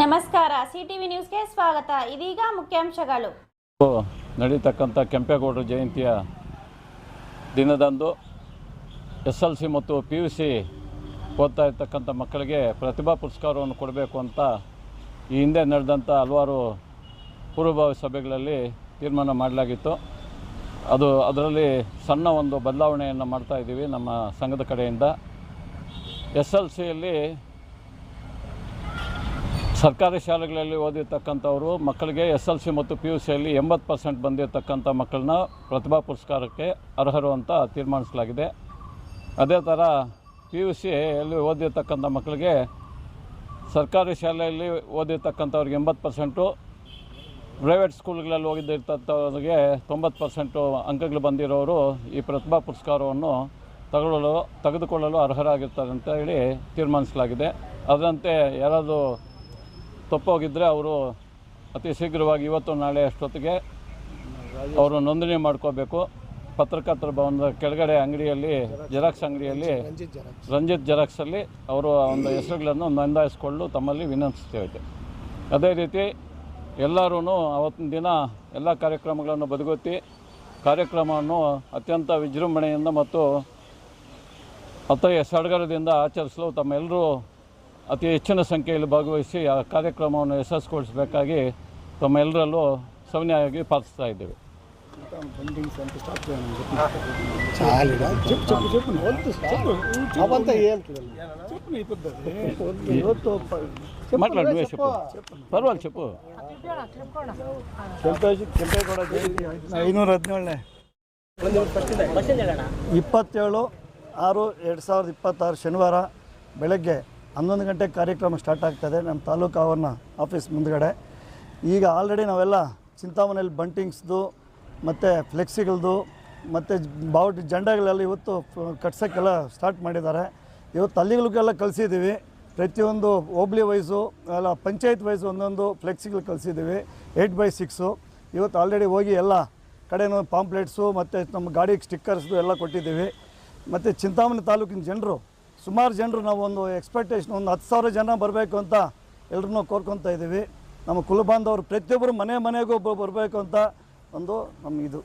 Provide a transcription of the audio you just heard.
ನಮಸ್ಕಾರ, ಸಿಟಿವಿ ನ್ಯೂಸ್ಗೆ ಸ್ವಾಗತ. ಇದೀಗ ಮುಖ್ಯಾಂಶಗಳು. ನಡೆಯತಕ್ಕಂಥ ಕೆಂಪೇಗೌಡರ ಜಯಂತಿಯ ದಿನದಂದು SLC ಮತ್ತು PUC ಓದ್ತಾ ಇರ್ತಕ್ಕಂಥ ಮಕ್ಕಳಿಗೆ ಪ್ರತಿಭಾ ಪುರಸ್ಕಾರವನ್ನು ಕೊಡಬೇಕು ಅಂತ ಈ ಹಿಂದೆ ನಡೆದಂಥ ಹಲವಾರು ಪೂರ್ವಭಾವಿ ಸಭೆಗಳಲ್ಲಿ ತೀರ್ಮಾನ ಮಾಡಲಾಗಿತ್ತು. ಅದರಲ್ಲಿ ಸಣ್ಣ ಒಂದು ಬದಲಾವಣೆಯನ್ನು ಮಾಡ್ತಾಯಿದ್ದೀವಿ ನಮ್ಮ ಸಂಘದ ಕಡೆಯಿಂದ. SLCಯಲ್ಲಿ ಸರ್ಕಾರಿ ಶಾಲೆಗಳಲ್ಲಿ ಓದಿರ್ತಕ್ಕಂಥವರು ಮಕ್ಕಳಿಗೆ SLC ಮತ್ತು PUCಯಲ್ಲಿ 80% ಬಂದಿರತಕ್ಕಂಥ ಮಕ್ಕಳನ್ನ ಪ್ರತಿಭಾ ಪುರಸ್ಕಾರಕ್ಕೆ ಅರ್ಹರು ಅಂತ ತೀರ್ಮಾನಿಸಲಾಗಿದೆ. ಅದೇ ಥರ PUCಯಲ್ಲಿ ಓದಿರ್ತಕ್ಕಂಥ ಮಕ್ಕಳಿಗೆ ಸರ್ಕಾರಿ ಶಾಲೆಯಲ್ಲಿ ಓದಿರ್ತಕ್ಕಂಥವ್ರಿಗೆ 80%, ಪ್ರೈವೇಟ್ ಸ್ಕೂಲ್ಗಳಲ್ಲಿ ಓದಿರ್ತಕ್ಕಂಥವ್ರಿಗೆ 90% ಅಂಕಗಳು ಬಂದಿರೋರು ಈ ಪ್ರತಿಭಾ ಪುರಸ್ಕಾರವನ್ನು ತೆಗೆದುಕೊಳ್ಳಲು ಅರ್ಹರಾಗಿರ್ತಾರೆ ಅಂತ ಹೇಳಿ ತೀರ್ಮಾನಿಸಲಾಗಿದೆ. ಅದರಂತೆ ಯಾರಾದರೂ ತಪ್ಪೋಗಿದ್ದರೆ ಅವರು ಅತಿ ಶೀಘ್ರವಾಗಿ ಇವತ್ತು ನಾಳೆ ಅಷ್ಟೊತ್ತಿಗೆ ಅವರು ನೋಂದಣಿ ಮಾಡ್ಕೋಬೇಕು. ಪತ್ರಕರ್ತರ ಭವನದ ಕೆಳಗಡೆ ಅಂಗಡಿಯಲ್ಲಿ, ಜೆರಾಕ್ಸ್ ಅಂಗಡಿಯಲ್ಲಿ, ರಂಜಿತ್ ಜೆರಾಕ್ಸಲ್ಲಿ ಅವರು ಒಂದು ಹೆಸರುಗಳನ್ನು ನೋಂದಾಯಿಸಿಕೊಳ್ಳಲು ತಮ್ಮಲ್ಲಿ ವಿನಂತಿಸ್ತೇವೆ. ಅದೇ ರೀತಿ ಎಲ್ಲರೂ ಅವತ್ತಿನ ದಿನ ಎಲ್ಲ ಕಾರ್ಯಕ್ರಮಗಳನ್ನು ಬದಿಗೊತ್ತಿ ಕಾರ್ಯಕ್ರಮವನ್ನು ಅತ್ಯಂತ ವಿಜೃಂಭಣೆಯಿಂದ ಮತ್ತು ಸಡಗರದಿಂದ ಆಚರಿಸಲು ತಮ್ಮೆಲ್ಲರೂ ಅತಿ ಹೆಚ್ಚಿನ ಸಂಖ್ಯೆಯಲ್ಲಿ ಭಾಗವಹಿಸಿ ಆ ಕಾರ್ಯಕ್ರಮವನ್ನು ಯಶಸ್ವಿಗೊಳಿಸಬೇಕಾಗಿ ತಮ್ಮೆಲ್ಲರಲ್ಲೂ ಸವಿನಯವಾಗಿ ಪ್ರಾರ್ಥಿಸ್ತಾ ಇದ್ದೇವೆ. ಮಾತಾಡಿ చెప్పు, ಪರವಾಗಿಲ್ಲ చెప్పు. ಕೆಂಪೇಗೌಡ ಜಯಂತಿ 517ನೇ 27/6/2026 ಶನಿವಾರ ಬೆಳಗ್ಗೆ 11 ಗಂಟೆಗೆ ಕಾರ್ಯಕ್ರಮ ಸ್ಟಾರ್ಟ್ ಆಗ್ತದೆ ನಮ್ಮ ತಾಲೂಕು ಆವರಣ ಆಫೀಸ್ ಮುಂದ್ಗಡೆ. ಈಗ ಆಲ್ರೆಡಿ ನಾವೆಲ್ಲ ಚಿಂತಾಮಣಿಯಲ್ಲಿ ಬಂಟಿಂಗ್ಸ್ದು ಮತ್ತು ಫ್ಲೆಕ್ಸಿಗಳದು ಮತ್ತು ಬಾವುಟ ಜೆಂಡಾಗಳೆಲ್ಲ ಇವತ್ತು ಕಟ್ಸೋಕ್ಕೆಲ್ಲ ಸ್ಟಾರ್ಟ್ ಮಾಡಿದ್ದಾರೆ. ಇವತ್ತು ಅಲ್ಲಿಗಳಿಗೆಲ್ಲ ಕಳಿಸಿದ್ದೀವಿ. ಪ್ರತಿಯೊಂದು ಹೋಬ್ಳಿ ವೈಸು ಎಲ್ಲ ಪಂಚಾಯತ್ ವೈಸು ಒಂದೊಂದು ಫ್ಲೆಕ್ಸಿಗಳು ಕಳಿಸಿದ್ದೀವಿ 8x6. ಇವತ್ತು ಆಲ್ರೆಡಿ ಹೋಗಿ ಎಲ್ಲ ಕಡೆನೂ ಪಾಂಪ್ಲೆಟ್ಸು ಮತ್ತು ನಮ್ಮ ಗಾಡಿಗೆ ಸ್ಟಿಕ್ಕರ್ಸ್ದು ಎಲ್ಲ ಕೊಟ್ಟಿದ್ದೀವಿ. ಮತ್ತು ಚಿಂತಾಮಣಿ ತಾಲೂಕಿನ ಜನರು ಸುಮಾರು ಜನರು ನಾವು ಒಂದು ಎಕ್ಸ್ಪೆಕ್ಟೇಷನ್ ಒಂದು 10,000 ಜನ ಬರಬೇಕು ಅಂತ ಎಲ್ಲರೂ ಕೋರ್ಕೊತಾ ಇದ್ದೀವಿ. ನಮ್ಮ ಕುಲಬಾಂಧವರು ಪ್ರತಿಯೊಬ್ಬರು ಮನೆಗೂ ಬರಬೇಕು ಅಂತ ಒಂದು ನಮಗಿದು.